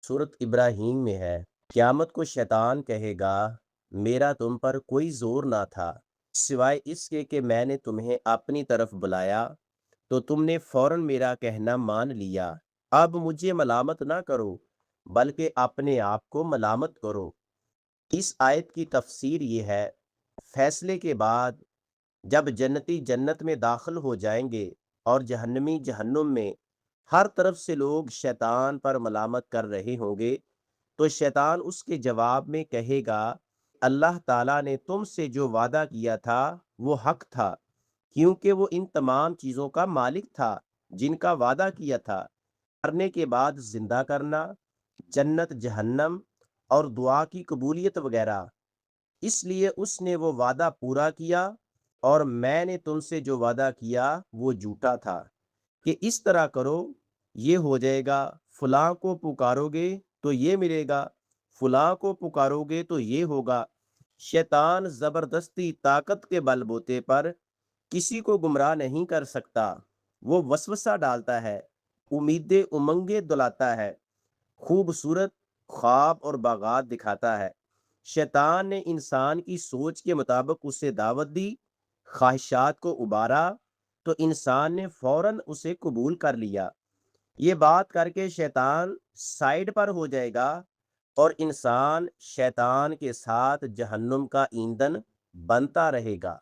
सूरत इब्राहीम में है, क़यामत को शैतान कहेगा, मेरा तुम पर कोई ज़ोर ना था, सिवाय इसके कि मैंने तुम्हें अपनी तरफ बुलाया, तो तुमने फ़ौरन मेरा कहना मान लिया। अब मुझे मलामत ना करो, बल्कि अपने आप को मलामत करो। इस आयत की तफ़सीर ये है, फैसले के बाद जब जन्नती जन्नत में दाखिल हो जाएंगे और जहन्नमी जहन्नुम में, हर तरफ से लोग शैतान पर मलामत कर रहे होंगे, तो शैतान उसके जवाब में कहेगा, अल्लाह ताला ने तुमसे जो वादा किया था वो हक था, क्योंकि वो इन तमाम चीज़ों का मालिक था जिनका वादा किया था। मरने के बाद जिंदा करना, जन्नत जहन्नम और दुआ की कबूलियत वगैरह। इसलिए उसने वो वादा पूरा किया और मैंने तुमसे जो वादा किया वो झूठा था कि इस तरह करो, ये हो जाएगा, फलां को पुकारोगे तो ये मिलेगा, फलां को पुकारोगे तो ये होगा। शैतान जबरदस्ती ताकत के बलबूते पर किसी को गुमराह नहीं कर सकता। वो वसवसा डालता है, उम्मीदें उमंगे दुलाता है, खूबसूरत ख्वाब और बागात दिखाता है। शैतान ने इंसान की सोच के मुताबिक उसे दावत दी, ख्वाहिशात को उबारा, तो इंसान ने फौरन उसे कबूल कर लिया। ये बात करके शैतान साइड पर हो जाएगा और इंसान शैतान के साथ जहन्नुम का ईंधन बनता रहेगा।